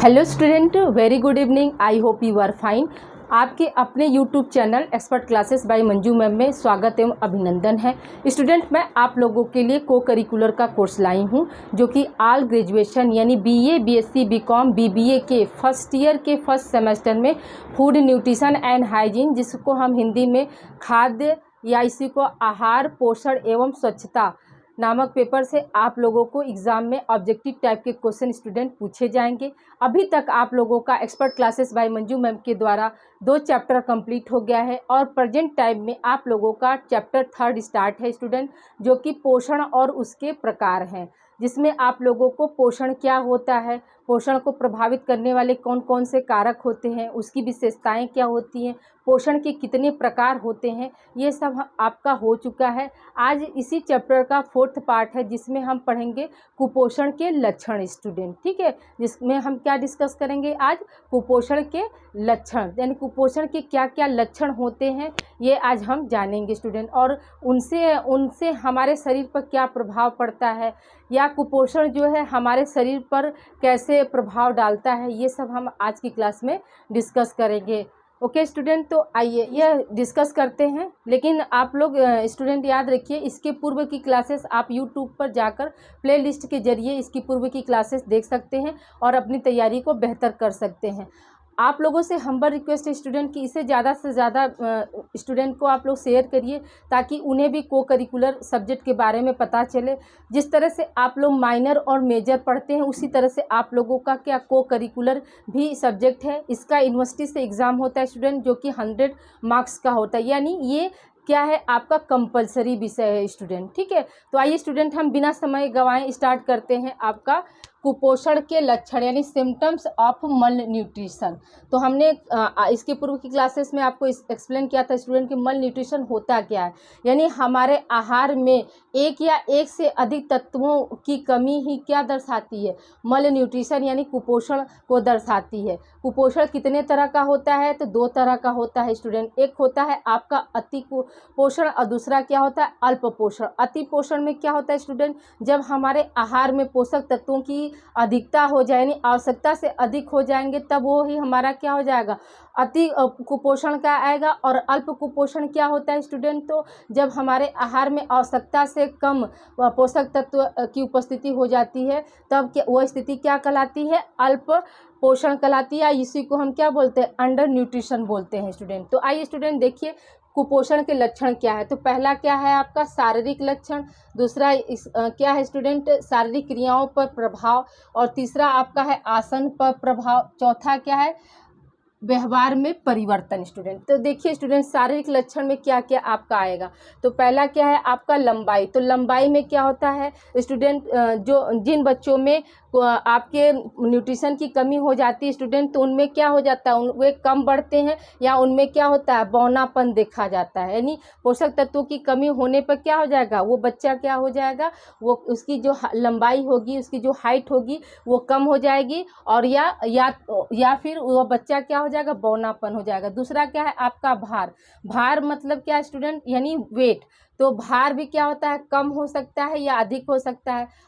Hello student, very good evening. I hope you are fine. आपके अपने YouTube channel expert classes by Manju ma'am में स्वागत एवं अभिनंदन है। स्टूडेंट, मैं आप लोगों के लिए को करिकुलर का कोर्स लाई हूं जो कि ऑल ग्रेजुएशन यानी बीए, बीएससी, बीकॉम, बीबीए के फर्स्ट ईयर के फर्स्ट सेमेस्टर में फूड न्यूट्रिशन एंड हाइजीन, जिसको हम हिंदी में खाद्य या इसी को आहार, पोषण एवं स्वच्छता नामक पेपर से आप लोगों को एग्ज़ाम में ऑब्जेक्टिव टाइप के क्वेश्चन स्टूडेंट पूछे जाएंगे। अभी तक आप लोगों का expert classes by Manju ma'am के द्वारा 2 चैप्टर कंप्लीट हो गया है और प्रेजेंट टाइम में आप लोगों का चैप्टर 3 स्टार्ट है स्टूडेंट, जो कि पोषण और उसके प्रकार हैं, जिसमें आप लोगों को पोषण क्या होता है, पोषण को प्रभावित करने वाले कौन कौन से कारक होते हैं, उसकी विशेषताएं क्या होती हैं, पोषण के कितने प्रकार होते हैं, ये सब आपका हो चुका है। आज इसी चैप्टर का 4th पार्ट है जिसमें हम पढ़ेंगे कुपोषण के लक्षण स्टूडेंट। ठीक है, जिसमें हम क्या डिस्कस करेंगे आज, कुपोषण के लक्षण, यानी कुपोषण के क्या क्या लक्षण होते हैं ये आज हम जानेंगे स्टूडेंट, और उनसे हमारे शरीर पर क्या प्रभाव पड़ता है या कुपोषण जो है हमारे शरीर पर कैसे प्रभाव डालता है, ये सब हम आज की क्लास में डिस्कस करेंगे। ओके स्टूडेंट, तो आइए यह डिस्कस करते हैं। लेकिन आप लोग स्टूडेंट याद रखिए, इसके पूर्व की क्लासेस आप यूट्यूब पर जाकर प्लेलिस्ट के जरिए इसकी पूर्व की क्लासेस देख सकते हैं और अपनी तैयारी को बेहतर कर सकते हैं। आप लोगों से हम्बल रिक्वेस्ट है स्टूडेंट कि इसे ज़्यादा से ज़्यादा स्टूडेंट को आप लोग शेयर करिए ताकि उन्हें भी को करिकुलर सब्जेक्ट के बारे में पता चले। जिस तरह से आप लोग माइनर और मेजर पढ़ते हैं उसी तरह से आप लोगों का क्या को करिकुलर भी सब्जेक्ट है। इसका यूनिवर्सिटी से एग्ज़ाम होता है स्टूडेंट, जो कि 100 मार्क्स का होता है, यानी ये क्या है आपका कंपलसरी विषय है स्टूडेंट। ठीक है, तो आइए स्टूडेंट हम बिना समय गंवाए स्टार्ट करते हैं आपका कुपोषण के लक्षण यानी सिम्टम्स ऑफ मल न्यूट्रिशन। तो हमने इसके पूर्व की क्लासेस में आपको एक्सप्लेन किया था स्टूडेंट कि मल न्यूट्रिशन होता क्या है, यानी हमारे आहार में एक या एक से अधिक तत्वों की कमी ही क्या दर्शाती है, मल न्यूट्रिशन यानी कुपोषण को दर्शाती है। कुपोषण कितने तरह का होता है, तो 2 तरह का होता है स्टूडेंट। एक होता है आपका अति कुपोषण और दूसरा क्या होता है अल्प पोषण। अति पोषण में क्या होता है स्टूडेंट, जब हमारे आहार में पोषक तत्वों की अधिकता हो जाए यानी आवश्यकता से अधिक हो जाएंगे तब वो ही हमारा क्या हो जाएगा, अति कुपोषण का आएगा। और अल्प कुपोषण क्या होता है स्टूडेंट, तो जब हमारे आहार में आवश्यकता से कम पोषक तत्व की उपस्थिति हो जाती है तब क्या वो स्थिति क्या कहलाती है, अल्प पोषण कहलाती है। इसी को हम क्या बोलते हैं, अंडर न्यूट्रिशन बोलते हैं स्टूडेंट। तो आइए स्टूडेंट देखिए कुपोषण के लक्षण क्या है। तो पहला क्या है आपका शारीरिक लक्षण, दूसरा क्या है स्टूडेंट शारीरिक क्रियाओं पर प्रभाव, और तीसरा आपका है आसन पर प्रभाव, चौथा क्या है व्यवहार में परिवर्तन स्टूडेंट। तो देखिए स्टूडेंट शारीरिक लक्षण में क्या क्या आपका आएगा। तो पहला क्या है आपका लंबाई। तो लंबाई में क्या होता है स्टूडेंट, जो जिन बच्चों में आपके न्यूट्रिशन की कमी हो जाती है स्टूडेंट, तो उनमें क्या हो जाता है, वे कम बढ़ते हैं या उनमें क्या होता है बौनापन देखा जाता है। यानी पोषक तत्वों की कमी होने पर क्या हो जाएगा, वो बच्चा क्या हो जाएगा, वो उसकी जो लंबाई होगी, उसकी जो हाइट होगी वो कम हो जाएगी, और या फिर वो बच्चा क्या हो जाएगा, बौनापन हो जाएगा। दूसरा क्या है आपका भार। भार मतलब क्या स्टूडेंट, यानी वेट। तो भार भी क्या होता है, कम हो सकता है या अधिक हो सकता है।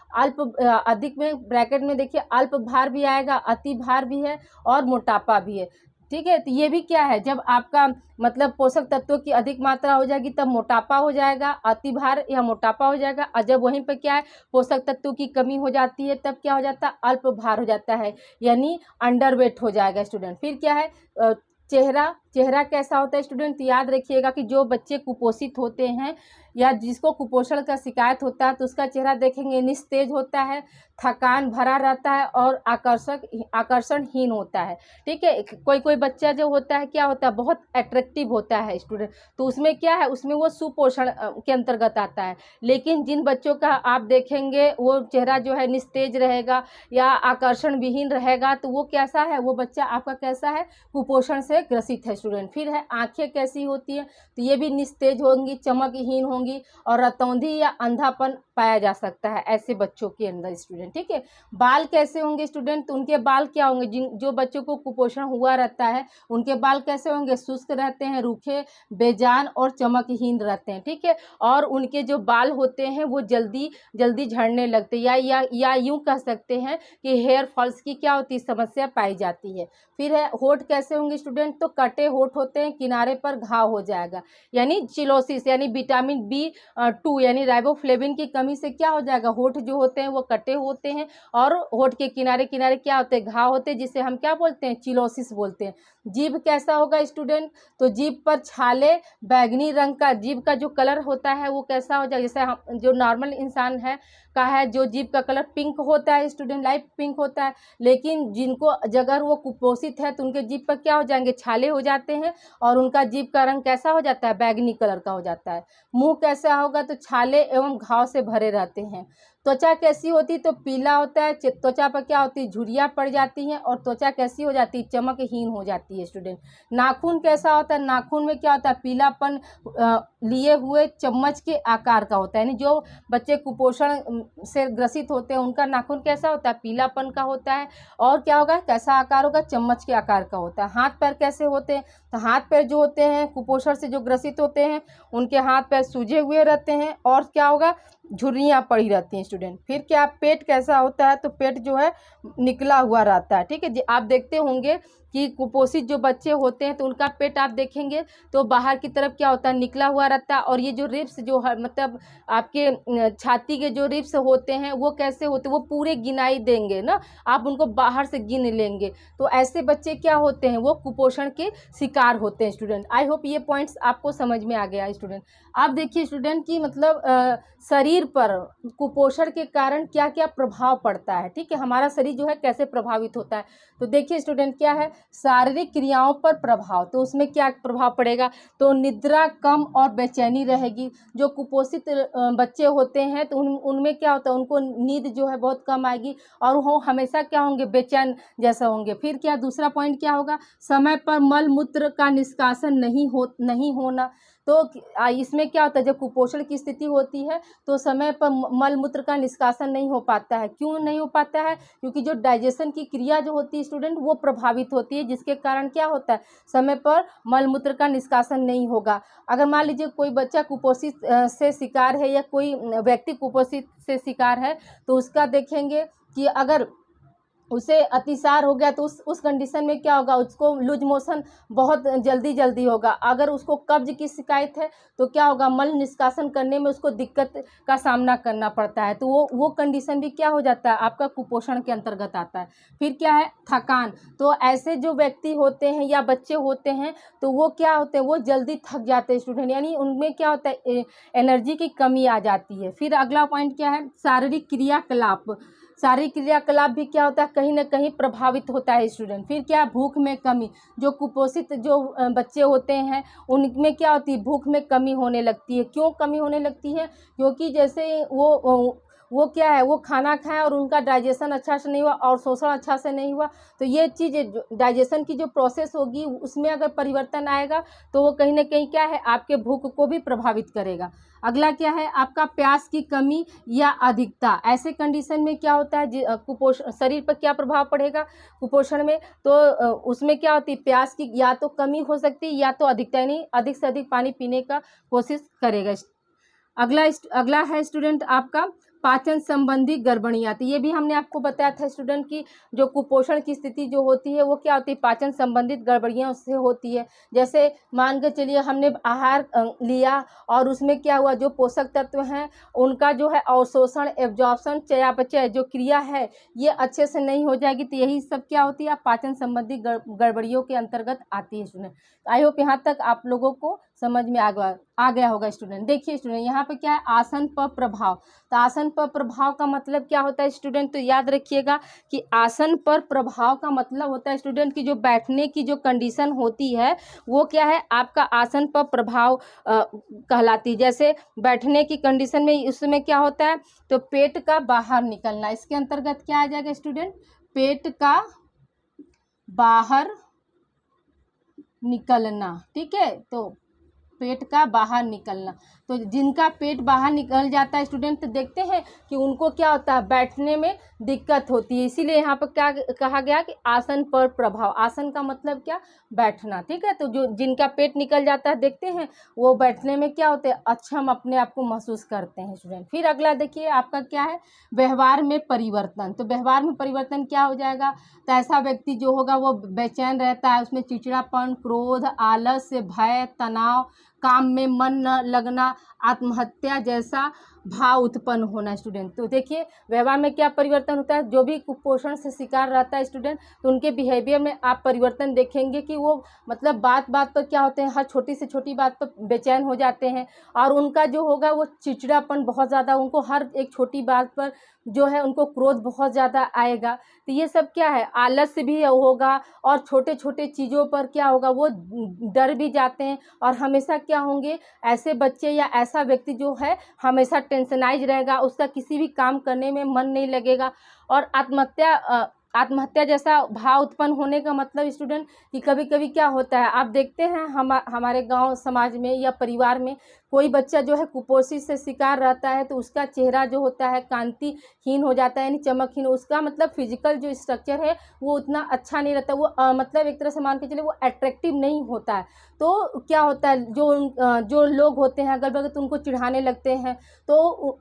अधिक में ब्रैकेट में देखिए अल्प भार भी आएगा, अति भार भी है और मोटापा भी है। ठीक है, तो ये भी क्या है, जब आपका मतलब पोषक तत्वों की अधिक मात्रा हो जाएगी तब मोटापा हो जाएगा, अति भार या मोटापा हो जाएगा। और जब वहीं पर क्या है पोषक तत्वों की कमी हो जाती है तब क्या हो जाता है, अल्प भार हो जाता है, यानी अंडरवेट हो जाएगा स्टूडेंट। फिर क्या है चेहरा कैसा होता है स्टूडेंट, याद रखिएगा कि जो बच्चे कुपोषित होते हैं या जिसको कुपोषण का शिकायत होता है तो उसका चेहरा देखेंगे निस्तेज होता है, थकान भरा रहता है और आकर्षणहीन होता है। ठीक है, कोई कोई बच्चा जो होता है क्या होता है, बहुत अट्रैक्टिव होता है स्टूडेंट, तो उसमें क्या है, उसमें वो सुपोषण के अंतर्गत आता है। लेकिन जिन बच्चों का आप देखेंगे वो चेहरा जो है निस्तेज रहेगा या आकर्षण विहीन रहेगा, तो वो कैसा है, वो बच्चा आपका कैसा है, कुपोषण से ग्रसित है स्टूडेंट। स्टूडेंट। फिर है आंखें कैसी होती हैं, तो ये भी निस्तेज होंगी, चमकहीन होंगी और रतौंधी या अंधापन पाया जा सकता है ऐसे बच्चों के अंदर स्टूडेंट। ठीक है, बाल कैसे होंगे स्टूडेंट, तो उनके बाल क्या होंगे, जो बच्चों को कुपोषण हुआ रहता है उनके बाल कैसे होंगे, शुष्क रहते हैं, रूखे, बेजान और चमकहीन रहते हैं। ठीक है, और उनके जो बाल होते हैं वो जल्दी जल्दी झड़ने लगते हैं, या यूं कह सकते हैं कि हेयर फॉल्स की क्या होती है, समस्या पाई जाती है। फिर है होठ कैसे होंगे स्टूडेंट, तो कटे होठ होते हैं, किनारे पर घाव हो जाएगा, यानी चिलोसिस, यानी विटामिन B2 यानी राइबोफ्लेविन की कमी से क्या हो जाएगा, होठ जो होते हैं वो कटे होते हैं और होठ के किनारे किनारे क्या होते हैं, घाव होते हैं, जिसे हम क्या बोलते हैं, चिलोसिस बोलते हैं। जीभ कैसा होगा स्टूडेंट, तो जीभ पर छाले बैगनी रंग का, जीभ का जो कलर होता है वो कैसा हो जाएगा, जैसे हम जो नॉर्मल इंसान है का है जो जीभ का कलर पिंक होता है स्टूडेंट, लाइट पिंक होता है, लेकिन जिनको अगर वो कुपोषित है तो उनके जीभ पर क्या हो जाएंगे, छाले हो जाते हैं और उनका जीभ का रंग कैसा हो जाता है, बैगनी कलर का हो जाता है। मुंह कैसा होगा, तो छाले एवं घाव से भरे रहते हैं। त्वचा कैसी होती है, तो पीला होता है, त्वचा पर क्या होती है, झुर्रियाँ पड़ जाती हैं और त्वचा कैसी हो जाती है, चमकहीन हो जाती है स्टूडेंट। नाखून कैसा होता है, नाखून में क्या होता है, पीलापन लिए हुए चम्मच के आकार का होता है, यानी जो बच्चे कुपोषण से ग्रसित होते हैं उनका नाखून कैसा होता है, पीलापन का होता है और क्या होगा, कैसा आकार होगा, चम्मच के आकार का होता है। हाथ पैर कैसे होते हैं, तो हाथ पैर जो होते हैं कुपोषण से जो ग्रसित होते हैं उनके हाथ पैर सूजे हुए रहते हैं और क्या होगा, झुर्रियाँ पड़ी रहती हैं स्टूडेंट। फिर क्या, पेट कैसा होता है, तो पेट जो है निकला हुआ रहता है। ठीक है जी, आप देखते होंगे कि कुपोषित जो बच्चे होते हैं तो उनका पेट आप देखेंगे तो बाहर की तरफ क्या होता है, निकला हुआ रहता है और ये जो रिब्स जो है मतलब आपके छाती के जो रिब्स होते हैं वो कैसे होते हैं, वो पूरे गिनाई देंगे ना, आप उनको बाहर से गिन लेंगे। तो ऐसे बच्चे क्या होते हैं, वो कुपोषण के शिकार होते हैं स्टूडेंट। आई होप ये पॉइंट्स आपको समझ में आ गया स्टूडेंट। आप देखिए स्टूडेंट की मतलब शरीर पर कुपोषण के कारण क्या क्या प्रभाव पड़ता है। ठीक है, हमारा शरीर जो है कैसे प्रभावित होता है, तो देखिए स्टूडेंट क्या है, शारीरिक क्रियाओं पर प्रभाव, तो उसमें क्या प्रभाव पड़ेगा, तो निद्रा कम और बेचैनी रहेगी। जो कुपोषित बच्चे होते हैं तो उनमें क्या होता है, उनको नींद जो है बहुत कम आएगी और वो हमेशा क्या होंगे, बेचैन जैसा होंगे। फिर क्या, दूसरा पॉइंट क्या होगा, समय पर मल मूत्र का निष्कासन नहीं होना। तो इसमें क्या होता है, जब कुपोषण की स्थिति होती है तो समय पर मल मूत्र का निष्कासन नहीं हो पाता है। क्यों नहीं हो पाता है, क्योंकि जो डाइजेशन की क्रिया जो होती है स्टूडेंट वो प्रभावित होती है, जिसके कारण क्या होता है, समय पर मल मूत्र का निष्कासन नहीं होगा। अगर मान लीजिए कोई बच्चा कुपोषित से शिकार है या कोई व्यक्ति कुपोषित से शिकार है तो उसका देखेंगे कि अगर उसे अतिसार हो गया तो उस कंडीशन में क्या होगा, उसको लूज मोशन बहुत जल्दी होगा। अगर उसको कब्ज की शिकायत है तो क्या होगा, मल निष्कासन करने में उसको दिक्कत का सामना करना पड़ता है, तो वो कंडीशन भी क्या हो जाता है, आपका कुपोषण के अंतर्गत आता है। फिर क्या है, थकान, तो ऐसे जो व्यक्ति होते हैं या बच्चे होते हैं तो वो क्या होते हैं, वो जल्दी थक जाते हैं स्टूडेंट, यानी उनमें क्या होता है, एनर्जी की कमी आ जाती है। फिर अगला पॉइंट क्या है, शारीरिक क्रियाकलाप, शारीरिक क्रियाकलाप भी क्या होता है, कहीं ना कहीं प्रभावित होता है स्टूडेंट। फिर क्या, भूख में कमी, जो कुपोषित जो बच्चे होते हैं उनमें क्या होती है, भूख में कमी होने लगती है। क्यों कमी होने लगती है, क्योंकि जैसे वो क्या है, वो खाना खाएं और उनका डाइजेशन अच्छा से नहीं हुआ और शोषण अच्छा से नहीं हुआ, तो ये चीज़ डाइजेशन की जो प्रोसेस होगी उसमें अगर परिवर्तन आएगा तो वो कहीं ना कहीं क्या है, आपके भूख को भी प्रभावित करेगा। अगला क्या है, आपका प्यास की कमी या अधिकता, ऐसे कंडीशन में क्या होता है, कुपोषण शरीर पर क्या प्रभाव पड़ेगा कुपोषण में, तो उसमें क्या होती है, प्यास की या तो कमी हो सकती है या तो अधिकता, यानी अधिक से अधिक पानी पीने का कोशिश करेगा। अगला है स्टूडेंट आपका पाचन संबंधी गड़बड़ियाँ, तो ये भी हमने आपको बताया था स्टूडेंट की जो कुपोषण की स्थिति जो होती है वो क्या होती है, पाचन संबंधित गड़बड़ियाँ उससे होती है। जैसे मान के चलिए हमने आहार लिया और उसमें क्या हुआ, जो पोषक तत्व हैं उनका जो है अवशोषण, एब्जॉर्प्शन, चयापचय जो क्रिया है ये अच्छे से नहीं हो जाएगी, तो यही सब क्या होती है, पाचन संबंधी गड़बड़ियों के अंतर्गत आती है स्टूडेंट। आई होप यहाँ तक आप लोगों को समझ में आ गया होगा स्टूडेंट। देखिए स्टूडेंट यहाँ पे क्या है, आसन पर प्रभाव, तो आसन पर प्रभाव का मतलब क्या होता है स्टूडेंट, तो याद रखिएगा कि आसन पर प्रभाव का मतलब होता है स्टूडेंट की जो बैठने की जो कंडीशन होती है वो क्या है, आपका आसन पर प्रभाव कहलाती है। जैसे बैठने की कंडीशन में उसमें क्या होता है, तो पेट का बाहर निकलना, इसके अंतर्गत क्या आ जाएगा स्टूडेंट, पेट का बाहर निकलना, ठीक है, तो पेट का बाहर निकलना। तो जिनका पेट बाहर निकल जाता है स्टूडेंट, तो देखते हैं कि उनको क्या होता है, बैठने में दिक्कत होती है। इसीलिए यहाँ पर क्या कहा गया कि आसन पर प्रभाव। आसन का मतलब क्या, बैठना, ठीक है। तो जो जिनका पेट निकल जाता है, देखते हैं वो बैठने में क्या होते हैं, अच्छा हम अपने आप को महसूस करते हैं स्टूडेंट। फिर अगला देखिए आपका क्या है, व्यवहार में परिवर्तन। तो व्यवहार में परिवर्तन क्या हो जाएगा, तो ऐसा व्यक्ति जो होगा वो बेचैन रहता है, उसमें चिड़चिड़ापन, क्रोध, आलस्य, भय, तनाव, काम में मन न लगना, आत्महत्या जैसा भाव उत्पन्न होना स्टूडेंट। तो देखिए व्यवहार में क्या परिवर्तन होता है, जो भी कुपोषण से शिकार रहता है स्टूडेंट, तो उनके बिहेवियर में आप परिवर्तन देखेंगे कि वो मतलब बात बात पर क्या होते हैं, हर छोटी से छोटी बात पर बेचैन हो जाते हैं, और उनका जो होगा वो चिड़चिड़ापन बहुत ज़्यादा, उनको हर एक छोटी बात पर जो है उनको क्रोध बहुत ज़्यादा आएगा। तो ये सब क्या है, आलस्य भी होगा, और छोटे छोटे चीज़ों पर क्या होगा, वो डर भी जाते हैं, और हमेशा क्या होंगे, ऐसे बच्चे या ऐसा व्यक्ति जो है हमेशा टेंशनाइज रहेगा, उसका किसी भी काम करने में मन नहीं लगेगा। और आत्महत्या जैसा भाव उत्पन्न होने का मतलब स्टूडेंट कि कभी कभी क्या होता है, आप देखते हैं हमारे गांव समाज में या परिवार में कोई बच्चा जो है कुपोषित से शिकार रहता है, तो उसका चेहरा जो होता है कांतिहीन हो जाता है, यानी चमकहीन, उसका मतलब फिजिकल जो स्ट्रक्चर है वो उतना अच्छा नहीं रहता, वो मतलब एक तरह से मान के चले वो अट्रैक्टिव नहीं होता है। तो क्या होता है, जो लोग होते हैं अगल बगल, तो उनको चिढ़ाने लगते हैं, तो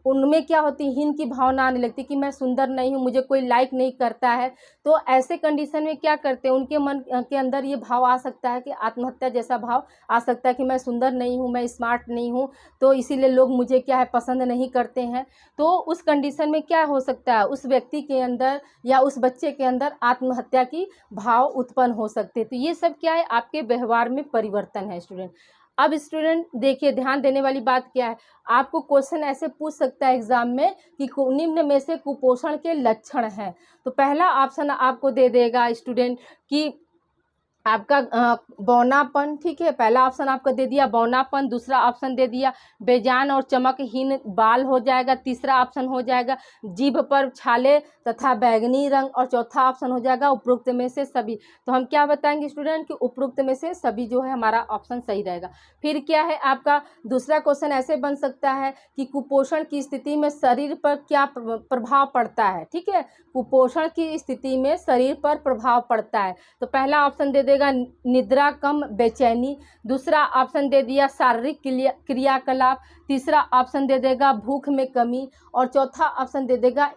उनमें क्या होती है, हीन की भावना आने लगती है कि मैं सुंदर नहीं हूँ, मुझे कोई लाइक नहीं करता है। तो ऐसे कंडीशन में क्या करते हैं, उनके मन के अंदर ये भाव आ सकता है कि आत्महत्या जैसा भाव आ सकता है कि मैं सुंदर नहीं हूँ, मैं स्मार्ट नहीं हूँ, तो इसीलिए लोग मुझे क्या है पसंद नहीं करते हैं। तो उस कंडीशन में क्या हो सकता है, उस व्यक्ति के अंदर या उस बच्चे के अंदर आत्महत्या की भाव उत्पन्न हो सकते हैं। तो ये सब क्या है, आपके व्यवहार में परिवर्तन है स्टूडेंट। अब स्टूडेंट देखिए ध्यान देने वाली बात क्या है, आपको क्वेश्चन ऐसे पूछ सकता है एग्जाम में कि निम्न में से कुपोषण के लक्षण हैं। तो पहला ऑप्शन आपको दे देगा स्टूडेंट कि आपका बौनापन, ठीक है, पहला ऑप्शन आपका दे दिया बौनापन, दूसरा ऑप्शन दे दिया बेजान और चमकहीन बाल हो जाएगा, तीसरा ऑप्शन हो जाएगा जीभ पर छाले तथा बैंगनी रंग, और चौथा ऑप्शन हो जाएगा उपरोक्त में से सभी। तो हम क्या बताएंगे स्टूडेंट कि उपरोक्त में से सभी जो है हमारा ऑप्शन सही रहेगा। फिर क्या है आपका दूसरा क्वेश्चन ऐसे बन सकता है कि कुपोषण की स्थिति में शरीर पर क्या प्रभाव पड़ता है, ठीक है, कुपोषण की स्थिति में शरीर पर प्रभाव पड़ता है। तो पहला ऑप्शन दे देगा निद्रा कम बेचैनी, दूसरा ऑप्शन दे दिया शारीरिक क्रियाकलाप, तीसरा ऑप्शन दे देगा भूख में कमी, और चौथा ऑप्शन दे देगा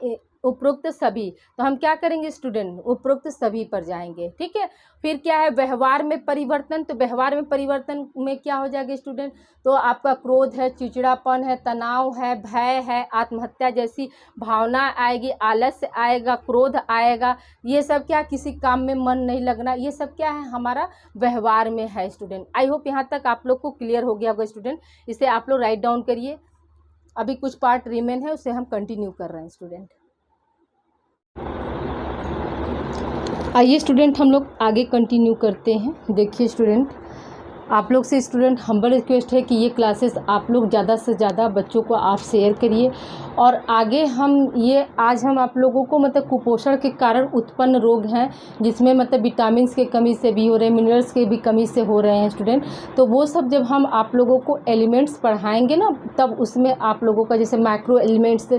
उपरोक्त सभी। तो हम क्या करेंगे स्टूडेंट, उपरोक्त सभी पर जाएंगे, ठीक है। फिर क्या है व्यवहार में परिवर्तन, तो व्यवहार में परिवर्तन में क्या हो जाएगा स्टूडेंट, तो आपका क्रोध है, चिड़चिड़ापन है, तनाव है, भय है, आत्महत्या जैसी भावना आएगी, आलस्य आएगा, क्रोध आएगा, ये सब क्या, किसी काम में मन नहीं लगना, ये सब क्या है हमारा व्यवहार में है स्टूडेंट। आई होप यहाँ तक आप लोग को क्लियर हो गया होगा स्टूडेंट। इसे आप लोग राइट डाउन करिए, अभी कुछ पार्ट रिमेन है उसे हम कंटिन्यू कर रहे हैं स्टूडेंट। आइए स्टूडेंट हम लोग आगे कंटिन्यू करते हैं। देखिए स्टूडेंट, आप लोग से स्टूडेंट हम्बल रिक्वेस्ट है कि ये क्लासेस आप लोग ज़्यादा से ज़्यादा बच्चों को आप शेयर करिए, और आगे आज हम आप लोगों को मतलब कुपोषण के कारण उत्पन्न रोग हैं जिसमें मतलब विटामिन्स के कमी से भी हो रहे हैं, मिनरल्स के भी कमी से हो रहे हैं स्टूडेंट, तो वो सब जब हम आप लोगों को एलिमेंट्स पढ़ाएंगे ना, तब उसमें आप लोगों का जैसे माइक्रो एलिमेंट्स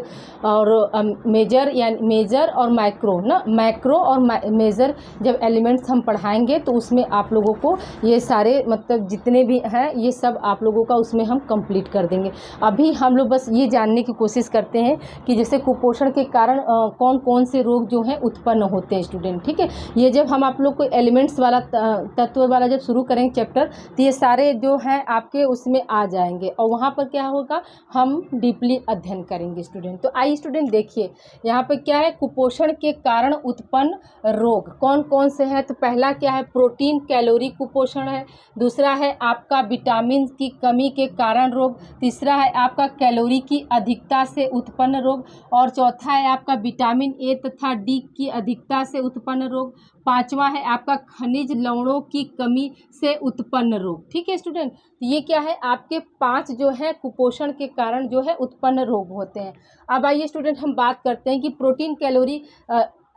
और मेजर और माइक्रो ना, मैक्रो और मेजर जब एलिमेंट्स हम पढ़ाएंगे तो उसमें आप लोगों को ये सारे मतलब जितने भी हैं ये सब आप लोगों का उसमें हम कंप्लीट कर देंगे। अभी हम लोग बस ये जानने की कोशिश करते हैं कि जैसे कुपोषण के कारण कौन कौन से रोग जो हैं उत्पन्न होते हैं स्टूडेंट, ठीक है। ये जब हम आप लोग को एलिमेंट्स वाला तत्व वाला जब शुरू करेंगे चैप्टर, तो ये सारे जो हैं आपके उसमें आ जाएंगे, और वहाँ पर क्या होगा, हम डीपली अध्ययन करेंगे स्टूडेंट। तो आइए स्टूडेंट देखिए यहाँ पर क्या है, कुपोषण के कारण उत्पन्न रोग कौन कौन से हैं। तो पहला क्या है, प्रोटीन कैलोरी कुपोषण है, दूसरा है आपका विटामिन की कमी के कारण रोग, तीसरा है आपका कैलोरी की अधिकता से उत्पन्न रोग, और चौथा है आपका विटामिन ए तथा डी की अधिकता से उत्पन्न रोग, पांचवा है आपका खनिज लवणों की कमी से उत्पन्न रोग, ठीक है स्टूडेंट। ये क्या है, आपके 5 जो है कुपोषण के कारण जो है उत्पन्न रोग होते हैं। अब आइए स्टूडेंट हम बात करते हैं कि प्रोटीन कैलोरी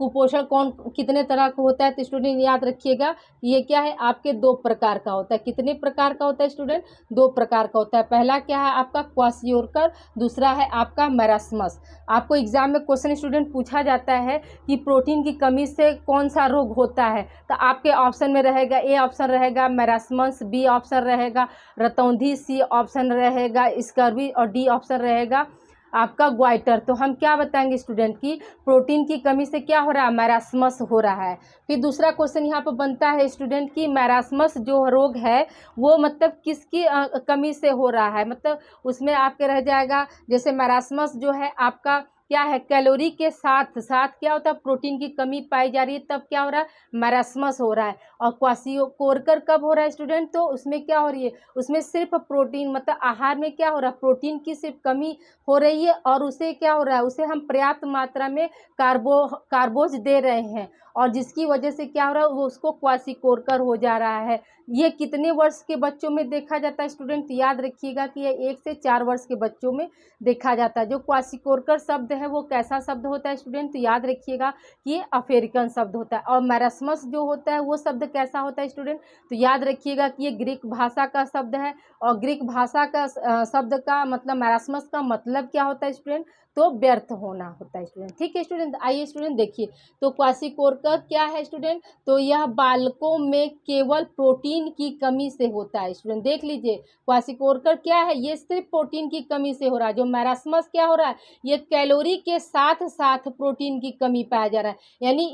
कुपोषण कौन कितने तरह का होता है, तो स्टूडेंट याद रखिएगा ये क्या है, आपके दो प्रकार का होता है। कितने प्रकार का होता है स्टूडेंट? दो प्रकार का होता है। पहला क्या है आपका क्वासियोरकर, दूसरा है आपका मैरास्मस। आपको एग्जाम में क्वेश्चन स्टूडेंट पूछा जाता है कि प्रोटीन की कमी से कौन सा रोग होता है, तो आपके ऑप्शन में रहेगा, ए ऑप्शन रहेगा मैरास्मस, बी ऑप्शन रहेगा रतौंधी, सी ऑप्शन रहेगा स्कर्वी और डी ऑप्शन रहेगा आपका ग्वाइटर। तो हम क्या बताएंगे स्टूडेंट की प्रोटीन की कमी से क्या हो रहा है, मैरास्मस हो रहा है। फिर दूसरा क्वेश्चन यहाँ पर बनता है स्टूडेंट की मैरास्मस जो रोग है वो मतलब किसकी कमी से हो रहा है, मतलब उसमें आपके रह जाएगा जैसे मैरास्मस जो है आपका क्या है, कैलोरी के साथ साथ क्या होता है प्रोटीन की कमी पाई जा रही है, तब क्या हो रहा है मैरास्मस हो रहा है। और क्वासियोरकर कब हो रहा है स्टूडेंट, तो उसमें क्या हो रही है, उसमें सिर्फ प्रोटीन मतलब आहार में क्या हो रहा है प्रोटीन की सिर्फ कमी हो रही है और उसे क्या हो रहा है, उसे हम पर्याप्त मात्रा में कार्बोज दे रहे हैं और जिसकी वजह से क्या हो रहा है वो उसको क्वासियोरकर हो जा रहा है। ये कितने वर्ष के बच्चों में देखा जाता है स्टूडेंट, याद रखिएगा कि ये 1 से 4 वर्ष के बच्चों में देखा जाता है। जो क्वासियोरकर शब्द है वो कैसा शब्द होता है स्टूडेंट, तो याद रखिएगा कि ये अफ्रीकन शब्द होता है। और मैरास्मस जो होता है वो शब्द कैसा होता है स्टूडेंट, तो याद रखिएगा कि ये ग्रीक भाषा का शब्द है और ग्रीक भाषा का शब्द का मतलब मैरास्मस का मतलब क्या होता है स्टूडेंट, तो व्यर्थ होना होता है स्टूडेंट। ठीक है स्टूडेंट, आइए स्टूडेंट देखिए तो क्वासियोरकर क्या है स्टूडेंट, तो यह बालकों में केवल प्रोटीन की कमी से होता है। स्टूडेंट देख लीजिए क्वासियोरकर क्या है, ये सिर्फ प्रोटीन की कमी से हो रहा है। जो मैरास्मस क्या हो रहा है, ये कैलोरी के साथ साथ प्रोटीन की कमी पाया जा रहा है, यानी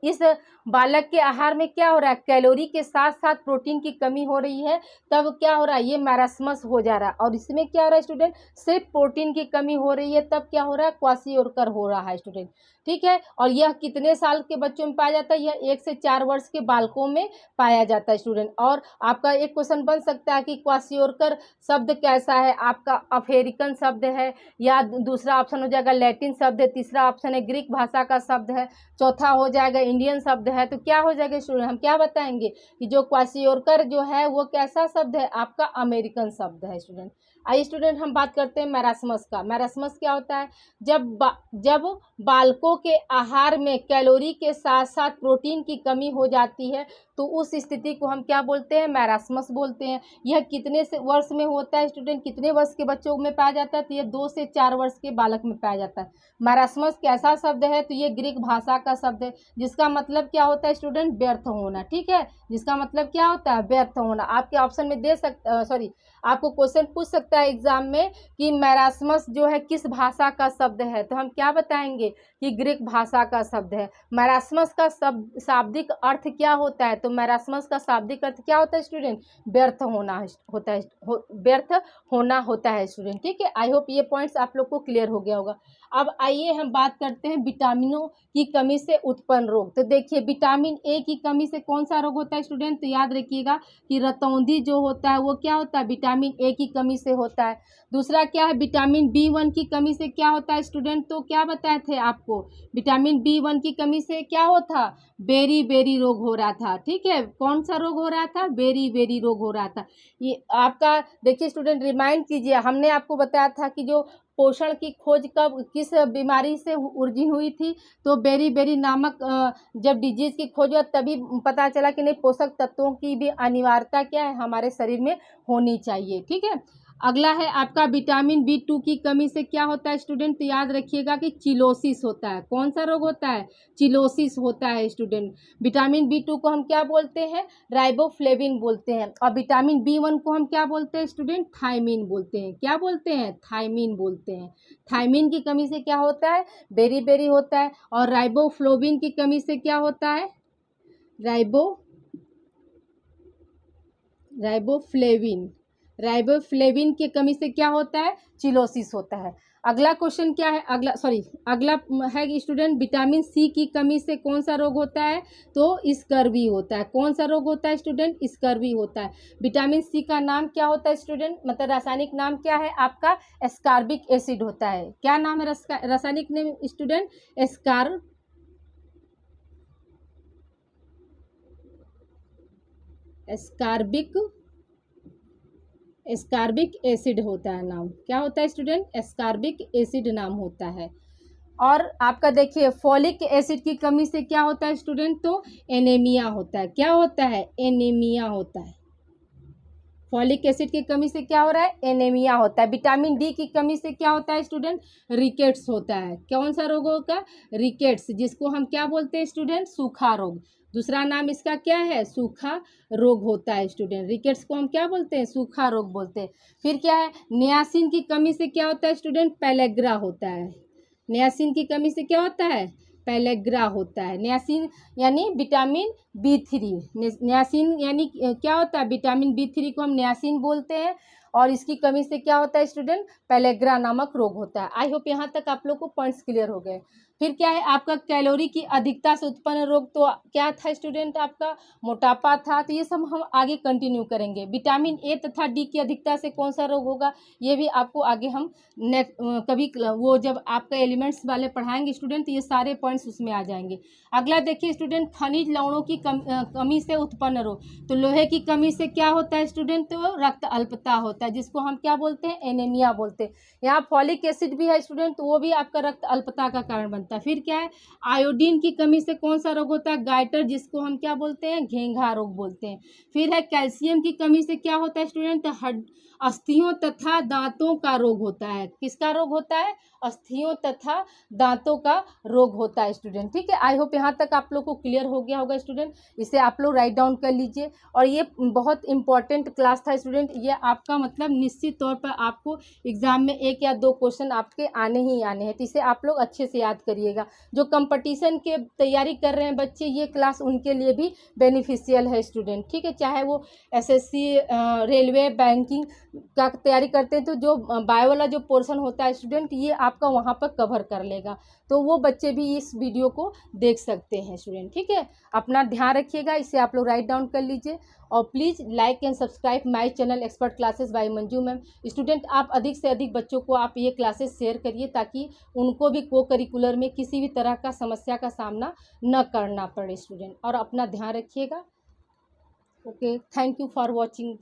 इस बालक के आहार में क्या हो रहा है कैलोरी के साथ साथ प्रोटीन की कमी हो रही है, तब क्या हो रहा है ये मैरास्मस हो जा रहा है। और इसमें क्या हो रहा है स्टूडेंट, सिर्फ प्रोटीन की कमी हो रही है, तब क्या हो रहा है क्वासियोरकर हो रहा है स्टूडेंट। ठीक है, और यह कितने साल के बच्चों में पाया जाता है, यह 1 से 4 वर्ष के बालकों में पाया जाता है स्टूडेंट। और आपका एक क्वेश्चन बन सकता है कि क्वासियोरकर शब्द कैसा है, आपका अफ्रीकन शब्द है या दूसरा ऑप्शन हो जाएगा लैटिन शब्द है, तीसरा ऑप्शन है ग्रीक भाषा का शब्द है, चौथा हो जाएगा इंडियन शब्द है। तो क्या हो जाएगा स्टूडेंट, हम क्या बताएंगे कि जो क्वासियोरकर जो है वो कैसा शब्द है, आपका अमेरिकन शब्द है स्टूडेंट। आइए स्टूडेंट हम बात करते हैं मैरास्मस का। मैरास्मस क्या होता है, जब बालकों के आहार में कैलोरी के साथ साथ प्रोटीन की कमी हो जाती है तो उस स्थिति को हम क्या बोलते हैं, मैरास्मस बोलते हैं। यह कितने से वर्ष में होता है स्टूडेंट, कितने वर्ष के बच्चों में पाया जाता है, तो यह 2 से 4 वर्ष के बालक में पाया जाता है। मैरास्मस कैसा शब्द है, तो ये ग्रीक भाषा का शब्द है जिसका मतलब क्या होता है स्टूडेंट, व्यर्थ होना। ठीक है, जिसका मतलब क्या होता है, व्यर्थ होना। आपके ऑप्शन में दे सकता सॉरी आपको क्वेश्चन पूछ सकता है एग्जाम में कि मैरास्मस जो है किस भाषा का शब्द है, तो हम क्या बताएंगे कि ग्रीक भाषा का शब्द है। मैरास्मस का शाब्दिक अर्थ क्या होता है, तो मैरास्मस का शाब्दिक अर्थ क्या होता है स्टूडेंट, व्यर्थ होना होता है, व्यर्थ होना होता है स्टूडेंट। ठीक है, आई होप ये पॉइंट्स आप लोग को क्लियर हो गया होगा। अब आइए हम बात करते हैं विटामिनों की कमी से उत्पन्न रोग। तो देखिए विटामिन ए की कमी से कौन सा रोग होता है स्टूडेंट, तो याद रखिएगा कि रतौंधी जो होता है वो क्या होता है, विटामिन ए की कमी से होता है। दूसरा क्या है, विटामिन B1 की कमी से क्या होता है स्टूडेंट, तो क्या बताए थे आपको, विटामिन B1 की कमी से क्या होता, बेरी बेरी रोग हो रहा था। ठीक है, कौन सा रोग हो रहा था, बेरी बेरी रोग हो रहा था। ये आपका देखिए स्टूडेंट रिमाइंड कीजिए, हमने आपको बताया था कि जो पोषण की खोज कब किस बीमारी से ओरिजिन हुई थी, तो बेरी बेरी नामक जब डिजीज की खोज हुआ तभी पता चला कि नहीं पोषक तत्वों की भी अनिवार्यता क्या है हमारे शरीर में होनी चाहिए। ठीक है, अगला है आपका विटामिन B2 की कमी से क्या होता है स्टूडेंट, तो याद रखिएगा कि चिलोसिस होता है। कौन सा रोग होता है, चिलोसिस होता है स्टूडेंट। विटामिन B2 को हम क्या बोलते हैं, राइबोफ्लेविन बोलते हैं। और विटामिन B1 को हम क्या बोलते हैं स्टूडेंट, थायमीन बोलते हैं। क्या बोलते हैं, थायमीन बोलते हैं। थायमीन की कमी से क्या होता है, बेरी बेरी होता है। और राइबोफ्लोविन की कमी से क्या होता है, राइबोफ्लेविन की कमी से क्या होता है, चिलोसिस होता है। अगला क्वेश्चन क्या है, अगला है कि स्टूडेंट विटामिन सी की कमी से कौन सा रोग होता है, तो स्कर्वी होता है। कौन सा रोग होता है स्टूडेंट, स्कर्वी होता है। विटामिन सी का नाम क्या होता है स्टूडेंट, मतलब रासायनिक नाम क्या है आपका, एस्कॉर्बिक एसिड होता है। क्या नाम है रासायनिक नेम स्टूडेंट, एस्कॉर्बिक एसिड होता है नाम। क्या होता है स्टूडेंट, एस्कॉर्बिक एसिड नाम होता है। और आपका देखिए फॉलिक एसिड की कमी से क्या होता है स्टूडेंट, तो एनीमिया होता है। क्या होता है, एनीमिया होता है। फॉलिक एसिड की कमी से क्या हो रहा है, एनीमिया होता है। विटामिन डी की कमी से क्या होता है स्टूडेंट, रिकेट्स होता है। कौन सा रोग होगा, रिकेट्स, जिसको हम क्या बोलते हैं स्टूडेंट, सूखा रोग। दूसरा नाम इसका क्या है, सूखा रोग होता है स्टूडेंट। रिकेट्स को हम क्या बोलते हैं, सूखा रोग बोलते हैं। फिर क्या है, नियासिन की कमी से क्या होता है स्टूडेंट, पेलेग्रा होता है। नियासिन की कमी से क्या होता है, पेलेग्रा होता है। नियासिन यानी विटामिन B3, नियासिन यानी क्या होता है, विटामिन B3 को हम नियासिन बोलते हैं। और इसकी कमी से क्या होता है स्टूडेंट, पेलेग्रा नामक रोग होता है। आई होप यहाँ तक आप लोग को पॉइंट्स क्लियर हो गए। फिर क्या है, आपका कैलोरी की अधिकता से उत्पन्न रोग, तो क्या था स्टूडेंट, आपका मोटापा था। तो ये सब हम आगे कंटिन्यू करेंगे। विटामिन ए तथा डी की अधिकता से कौन सा रोग होगा, ये भी आपको आगे हम कभी वो जब आपका एलिमेंट्स वाले पढ़ाएंगे स्टूडेंट, तो ये सारे पॉइंट्स उसमें आ जाएंगे। अगला देखिए स्टूडेंट, खनिज लवणों की कमी से उत्पन्न रोग। तो लोहे की कमी से क्या होता है स्टूडेंट, तो रक्त अल्पता होता है, जिसको हम क्या बोलते हैं, एनीमिया बोलते हैं। यहाँ फॉलिक एसिड भी है स्टूडेंट, तो वो भी आपका रक्त अल्पता का कारण बनता है। फिर क्या है, आयोडीन की कमी से कौन सा रोग होता है, गाइटर, जिसको हम क्या बोलते हैं, घेंघा रोग बोलते हैं। फिर है कैल्शियम की कमी से क्या होता है स्टूडेंट, अस्थियों तथा दांतों का रोग होता है। किसका रोग होता है, अस्थियों तथा दांतों का रोग होता है स्टूडेंट। ठीक है, आई होप यहाँ तक आप लोग को क्लियर हो गया होगा स्टूडेंट। इसे आप लोग राइट डाउन कर लीजिए। और ये बहुत इंपॉर्टेंट क्लास था स्टूडेंट। ये आपका मतलब निश्चित तौर पर आपको एग्जाम में 1 या 2 क्वेश्चन आपके आने ही आने हैं, तो इसे आप लोग अच्छे से याद करिएगा। जो कंपटीशन के तैयारी कर रहे हैं बच्चे, ये क्लास उनके लिए भी बेनिफिशियल है स्टूडेंट। ठीक है, चाहे वो SSC, रेलवे, बैंकिंग का तैयारी करते हैं, तो जो बायो वाला जो पोर्शन होता है स्टूडेंट, ये आपका वहाँ पर कवर कर लेगा। तो वो बच्चे भी इस वीडियो को देख सकते हैं स्टूडेंट। ठीक है, अपना ध्यान रखिएगा। इसे आप लोग राइट डाउन कर लीजिए। और please like and subscribe my channel expert classes by Manju ma'am. Student, आप अधिक से अधिक बच्चों को आप ये क्लासेस शेयर करिए, ताकि उनको भी को करिकुलर में किसी भी तरह का समस्या का सामना न करना पड़े स्टूडेंट। और अपना ध्यान रखिएगा। Okay, thank you for watching.